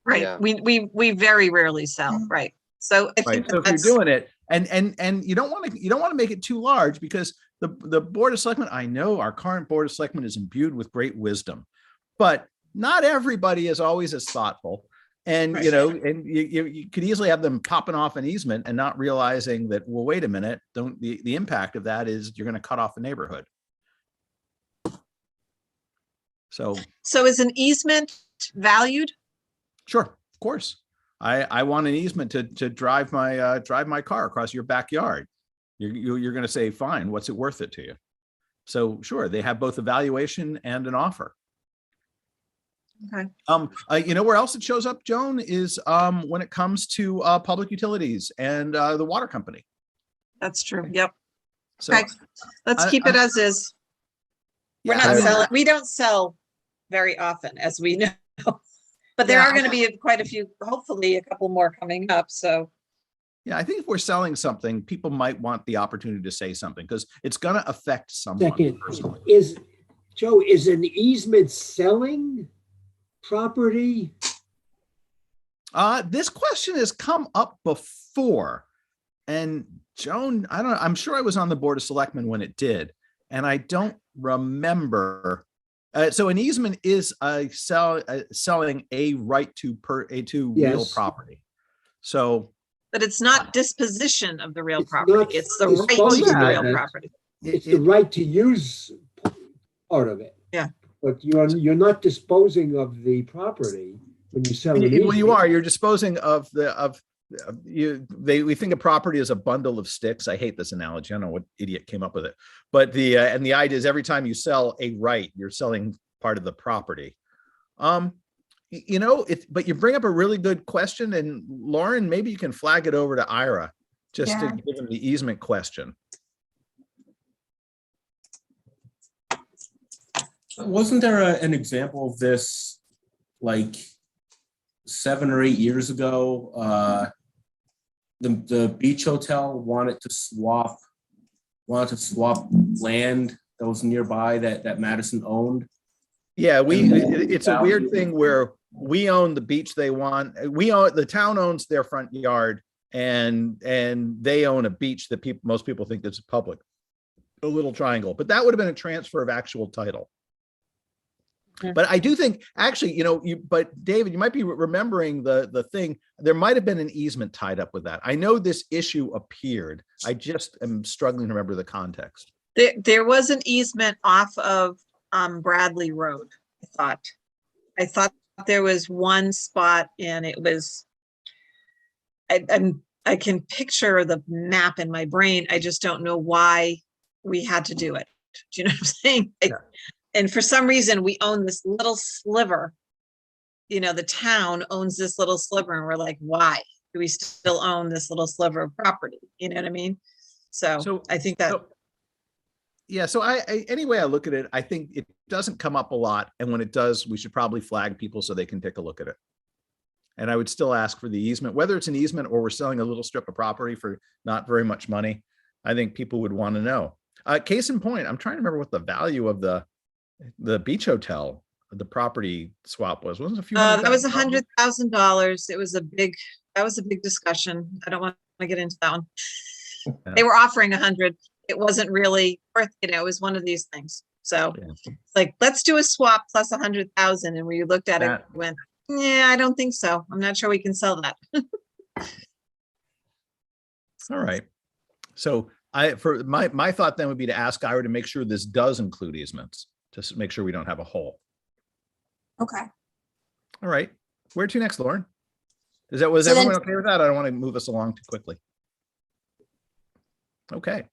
Right, Yeah. we very rarely sell, right? So I think Right. So if you're that's, doing it and you don't want to make it too large, because the Board of Selectmen, I know our current Board of Selectmen is imbued with great wisdom, but not everybody is always as thoughtful. And, you know, and you could easily have them popping off an easement and not realizing that, well, wait a minute, the impact of that is you're going to cut off a neighborhood. So is an easement valued? sure, of course. I want an easement to drive my car across your backyard. You're going to say, fine, what's it worth it to you? So sure, they have both a valuation and an offer. Okay. You know where else it shows up, Joan, is when it comes to public utilities and the water company. That's true, yep. So Okay, let's keep it as is. We're yeah, not I mean, selling, we don't sell very often, as we know. But there Yeah, are going to be quite a few, hopefully a couple more coming up, so. yeah, I think if we're selling something, people might want the opportunity to say something because it's going to affect someone second, personally. is an easement selling property? This question has come up before, and Joan, I'm sure I was on the Board of Selectmen when it did, and I don't remember. So an easement is selling a right to real Yes. property. So But it's not disposition of the real It's property, not it's the right to disposing the of real it. property. It's the right to use part of it. Yeah. But you're not disposing of the property when you sell an well, you easement. are. You're disposing of we think of property as a bundle of sticks. I hate this analogy. I don't know what idiot came up with it, but the idea is every time you sell a right, you're selling part of the property. You know, but you bring up a really good question, and Lauren, maybe you can flag it over to Ira just to Yeah. give him the easement question. Wasn't there an example of this like 7 or 8 years ago? The beach hotel wanted to swap land that was nearby that Madison owned. Yeah, And it's a weird thing where we own the beach they want. The town owns their front yard, and they own a beach that most people think is public, a little triangle. But that would have been a transfer of actual title. Okay. But I do think, actually, you know, but David, you might be remembering the thing. There might have been an easement tied up with that. I know this issue appeared. I just am struggling to remember the context. There was an easement off of Bradley Road, I thought. I thought there was one spot and it was, I can picture the map in my brain. I just don't know why we had to do it. Do you know what I'm saying? And for some reason we own this little sliver, you know, the town owns this little sliver and we're like, why do we still own this little sliver of property? You know what I mean? So I think that. Yeah, so I any way I look at it, I think it doesn't come up a lot. And when it does, we should probably flag people so they can take a look at it. And I would still ask for the easement, whether it's an easement or we're selling a little strip of property for not very much money. I think people would want to know. Case in point, I'm trying to remember what the value of the beach hotel, the property swap was. Wasn't it a few hundred That was thousand? $100,000. It was that was a big discussion. I don't want to get into that one. Yeah. They were offering 100. It wasn't really worth, you know, it was one of these things. So Yeah. like, let's do a swap plus 100,000. And we looked at it and went, yeah, I don't think so. I'm not sure we can sell that. All right. So for my thought then would be to ask Ira to make sure this does include easements, to make sure we don't have a hole. Okay. All right. Where to next, Lauren? Was So then- everyone okay with that? I don't want to move us along too quickly. Okay.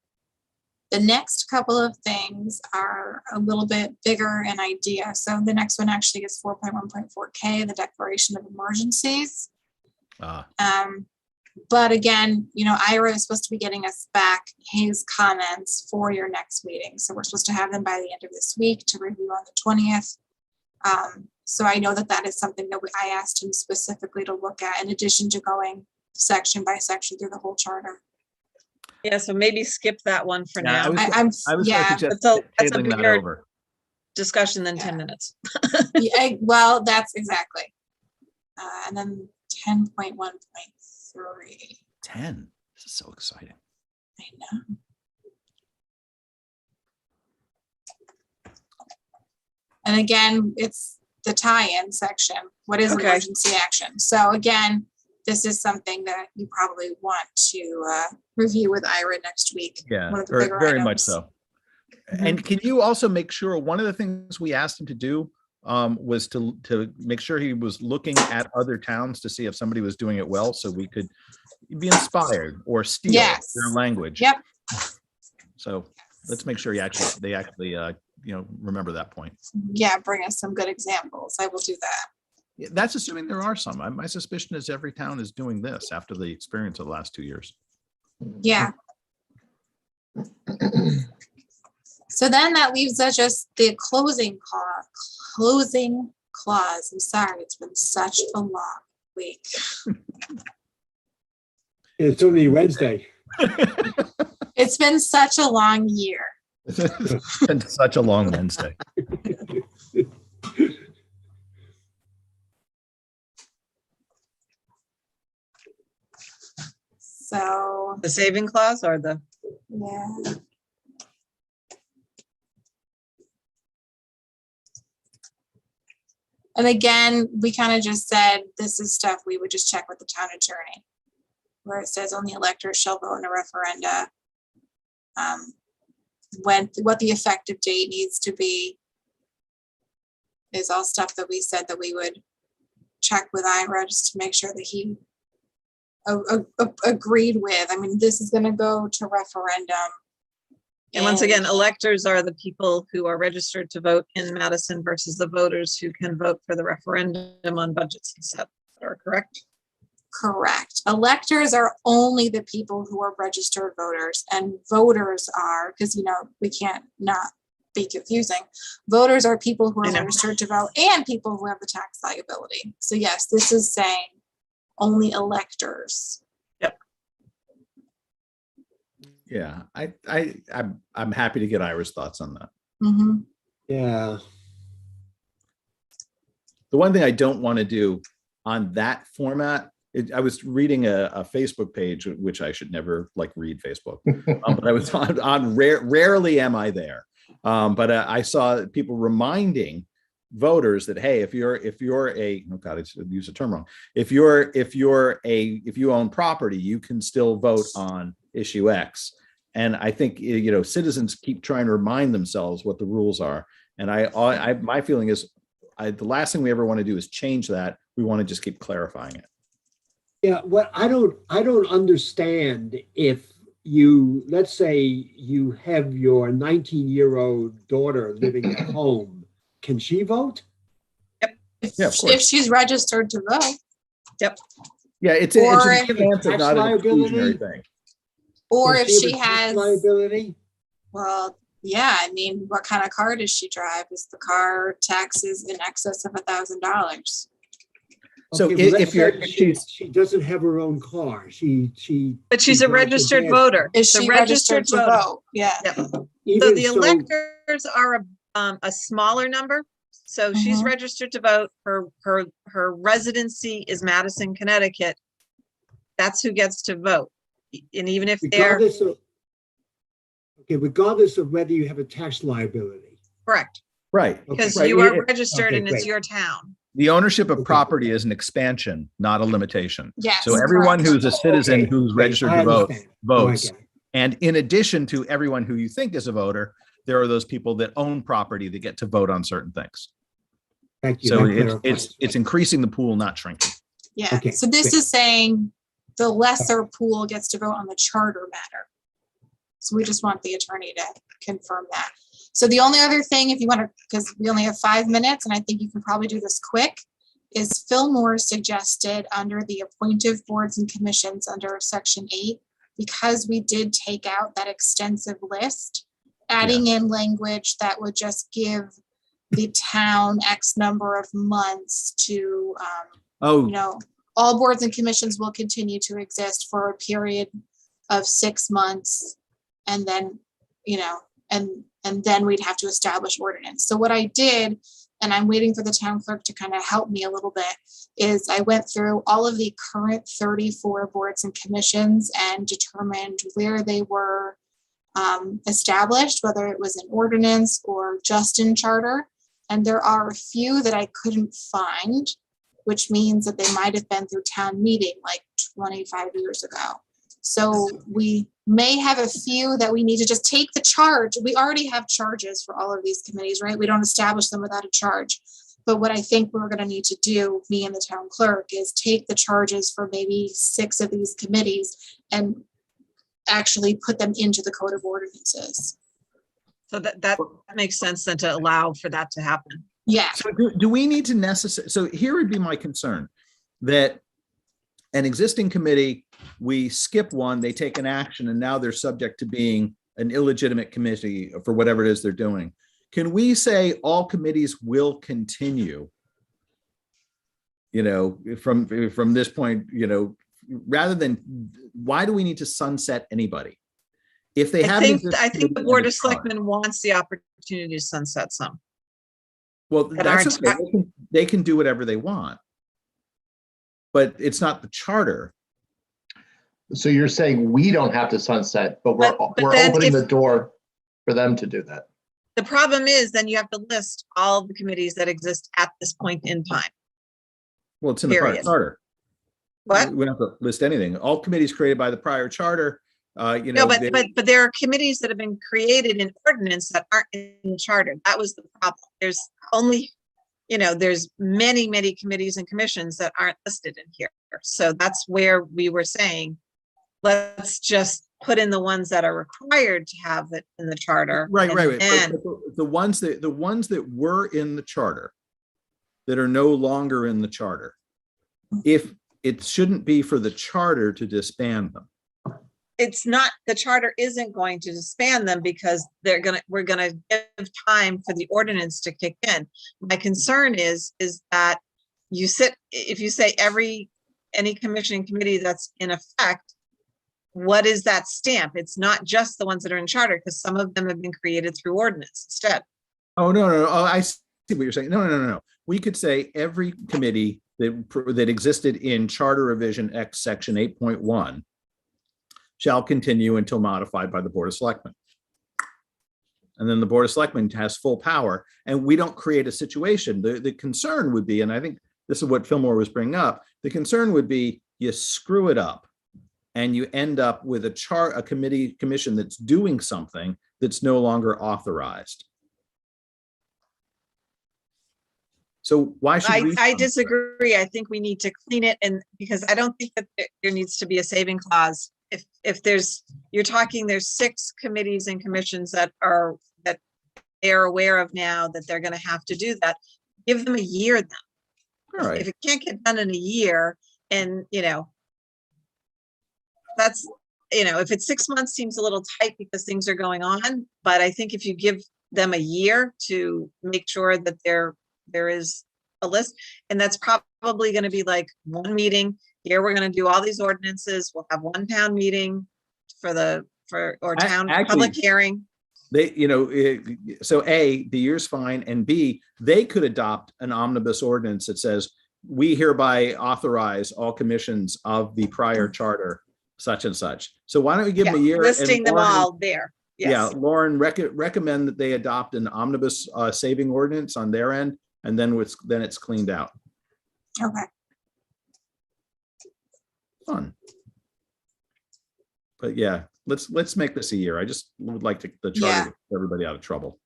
The next couple of things are a little bit bigger in idea. So the next one actually is 4.1.4K, the declaration of emergencies. But again, you know, Ira is supposed to be getting us back his comments for your next meeting. So we're supposed to have them by the end of this week to review on the 20th. So I know that that is something that I asked him specifically to look at in addition to going section by section through the whole charter. Yeah, so maybe skip that one for Yeah, now. I was going to yeah, suggest that's a tabling that bigger over. discussion than Yeah. 10 minutes. yeah, well, that's exactly. And then 10.1.3. 10. This is so exciting. I know. And again, it's the tie-in section. What is Okay. emergency action? So again, this is something that you probably want to review with Ira next week. Yeah, One of the very, bigger very much items. so. Mhm. And can you also make sure, one of the things we asked him to do was to make sure he was looking at other towns to see if somebody was doing it well, so we could be inspired or steal Yes. their language. Yep. So let's make sure they actually remember that point. Yeah, bring us some good examples. I will do that. Yeah, that's assuming there are some. My suspicion is every town is doing this after the experience of the last 2 years. Yeah. So then that leaves us just the closing clause. I'm sorry, it's been such a long week. It's only Wednesday. It's been such a long year. It's been such a long Wednesday. So, The saving clause or the, yeah. And again, we kind of just said, this is stuff we would just check with the town attorney. Where it says only electors shall vote in a referenda. What the effective date needs to be is all stuff that we said that we would check with Ira just to make sure that he agreed with. I mean, this is gonna go to referendum. and once again, electors are the people who are registered to vote in Madison versus the voters who can vote for the referendum on budgets and stuff. Correct? Correct. Electors are only the people who are registered voters, and voters are, because we can't not be confusing. Voters are people who I are know. registered to vote and people who have the tax liability. So yes, this is saying only electors. Yeah, I'm happy to get Ira's thoughts on that. Mhm. Yeah. The one thing I don't want to do on that format, I was reading a Facebook page, which I should never read Facebook, but I was on rarely am I there. But I saw people reminding voters that, hey, if you're a, oh God, I use a term wrong. If you own property, you can still vote on issue X. And I think, citizens keep trying to remind themselves what the rules are. And my feeling is the last thing we ever want to do is change that. We want to just keep clarifying it. Yeah, what I don't understand if you, let's say you have your 19-year-old daughter living at home, can she vote? Yeah, of If course. she's registered to vote. Yeah, it's Or an if- expansive, not an Liability? exclusionary thing. Or Does if have she a tax has, liability? well, yeah, I mean, what kind of car does she drive? Is the car taxes in excess of $1,000? So Okay, well, let's if you're, say if she's, she doesn't have her own car, But she's a drives registered dad's voter. Is The she registered to voter. vote? Yeah. Yep. So Even the electors are a smaller number. So she's Mhm. registered to vote. Her residency is Madison, Connecticut. That's who gets to vote. And even if they're regardless of whether you have a tax liability. correct, right. because Okay. you Right, are it- registered okay, and it's great. your town. The ownership of Okay. property is an expansion, not a limitation. Yes. So everyone correct. who's a citizen Okay, who's great. registered I to vote understand. Oh, I votes. get it. And in addition to everyone who you think is a voter, there are those people that own property that get to vote on certain things. Thank you. So That clarifies. it's increasing the pool, not shrinking. Yeah. Okay, So this great. is saying the lesser pool gets to vote on the charter matter. So we just want the attorney to confirm that. So the only other thing, if you want to, because we only have 5 minutes, and I think you can probably do this quick, is Fillmore suggested under the appointive boards and commissions under section 8, because we did take out that extensive list, adding in language that would just give the town X number of months to, Oh, all boards and commissions will continue to exist for a period of 6 months. And then, and then we'd have to establish ordinance. So what I did, and I'm waiting for the town clerk to kind of help me a little bit, is I went through all of the current 34 boards and commissions and determined where they were established, whether it was in ordinance or just in charter. And there are a few that I couldn't find, which means that they might have been through town meeting like 25 years ago. So we may have a few that we need to just take the charge. We already have charges for all of these committees, right? We don't establish them without a charge. But what I think we're going to need to do, me and the town clerk, is take the charges for maybe 6 of these committees and actually put them into the code of ordinances. So that makes sense then to allow for that to happen. Yeah. so do we need to necessarily, so here would be my concern, that an existing committee, we skip one, they take an action, and now they're subject to being an illegitimate committee for whatever it is they're doing. Can we say all committees will continue? From this point, rather than, why do we need to sunset anybody? If they have, I think the Board of Selectmen wants the opportunity to sunset some. well, that that's aren't- okay. They can do whatever they want, but it's not the charter. So you're saying we don't have to sunset, but we're But we're then opening if- the door for them to do that. The problem is then you have to list all of the committees that exist at this point in time. Well, it's in the prior Period. charter. What? We don't have to list anything. All committees created by the prior charter, No, but there are committees that have been created in ordinance that aren't in the charter. That was the problem. There's only, there's many committees and commissions that aren't listed in here. So that's where we were saying, let's just put in the ones that are required to have it in the charter. right. And But the ones that were in the charter that are no longer in the charter, if it shouldn't be for the charter to disband them. it's not, the charter isn't going to disband them because we're gonna give time for the ordinance to kick in. My concern is that if you say any commission and committee that's in effect, what is that stamp? It's not just the ones that are in charter, because some of them have been created through ordinance instead. Oh, no. Oh, I see what you're saying. No. We could say every committee that existed in Charter Revision X Section 8.1 shall continue until modified by the Board of Selectmen. And then the Board of Selectmen has full power, and we don't create a situation. The concern would be, and I think this is what Fillmore was bringing up, the concern would be you screw it up and you end up with a commission that's doing something that's no longer authorized. So why should we? I disagree. I think we need to clean it, and because I don't think that there needs to be a saving clause. If you're talking, there's 6 committees and commissions that they're aware of now that they're going to have to do that. Give them a year then. All right. If it can't get done in a year, and that's, if it's 6 months seems a little tight because things are going on, but I think if you give them a year to make sure that there is a list, and that's probably going to be like one meeting here. We're going to do all these ordinances. We'll have one town meeting town Actually, public hearing. So A, the year's fine, and B, they could adopt an omnibus ordinance that says, we hereby authorize all commissions of the prior charter, such and such. So why don't we give them a year? Listing them Lauren, all there. Yes. Yeah, Lauren, recommend that they adopt an omnibus saving ordinance on their end, and then it's cleaned out. Okay. Fun. But yeah, let's make this a year. I just would like the charter to get everybody out of trouble.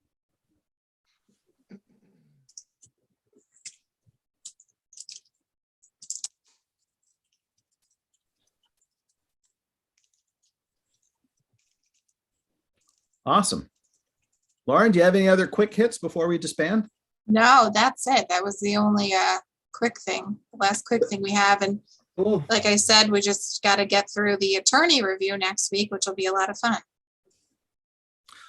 Awesome. Lauren, do you have any other quick hits before we disband? No, that's it. That was the only quick thing, the last quick thing we have. And Cool. like I said, we just got to get through the attorney review next week, which will be a lot of fun.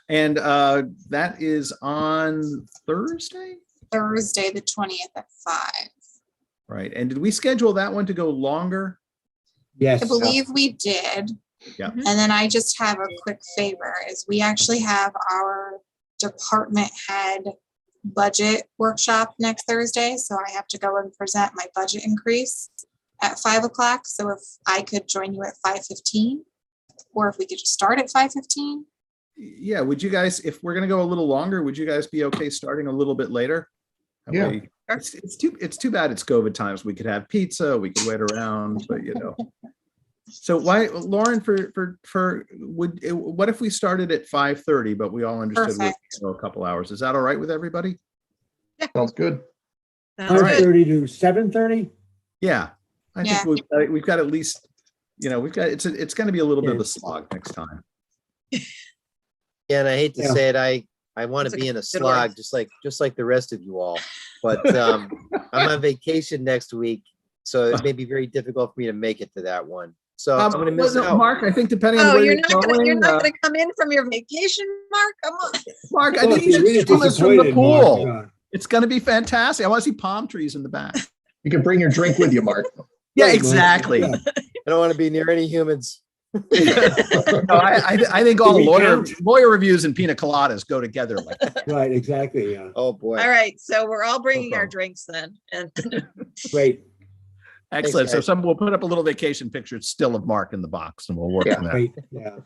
And that is on Thursday? Thursday, the 20th at 5. Right. And did we schedule that one to go longer? Yes. I believe we did. Yeah. Mhm. And then I just have a quick favor is we actually have our department head budget workshop next Thursday. So I have to go and present my budget increase at 5 o'clock. So if I could join you at 5:15, or if we could just start at 5:15. Yeah. Would you guys, if we're going to go a little longer, would you guys be okay starting a little bit later? That Yeah. way- It's too bad it's COVID times. We could have pizza, we could wait around, but So why, Lauren, what if we started at 5:30, but we all understood we're Perfect. a couple hours? Is that all right with everybody? Sounds good. Sounds good. 5:30 to 7:30? Yeah. I Yeah. think we've got at least, it's going to be a little bit of a slog next time. Yeah, and I hate to Yeah. say it, I want That's to a be in a good slog, word. just like the rest of you all. But I'm on vacation next week, so it may be very difficult for me to make it to that one. So I'm going to miss Well, no, out. Mark, I think depending on Oh, where you're you're not gonna going, come in from your vacation, Mark? Come on. Mark, I Well, think if you you're should really film us from the disappointed, Mark, pool. It's going to be fantastic. I want to see palm trees in the back. You can bring your drink with you, Mark. Yeah, Right, Mark. exactly. Yeah. I don't want to be near any humans. No, I think all Can we lawyer reviews and pina coladas go together like that. Right, exactly, yeah. Oh, boy. All right, so we're all bringing our problem. drinks then, and Great, Excellent. guys. So we'll put up a little vacation picture still of Mark in the box and we'll work on that. great, yeah. All right,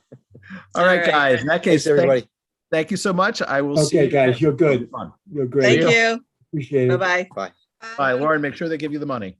All right. guys. In that case, Thanks, everybody. thank you so much. I will see Okay, you. guys, you're good. Fun. You're great. thank you. Appreciate it. Bye-bye. Bye, Lauren. Make sure they give you the money.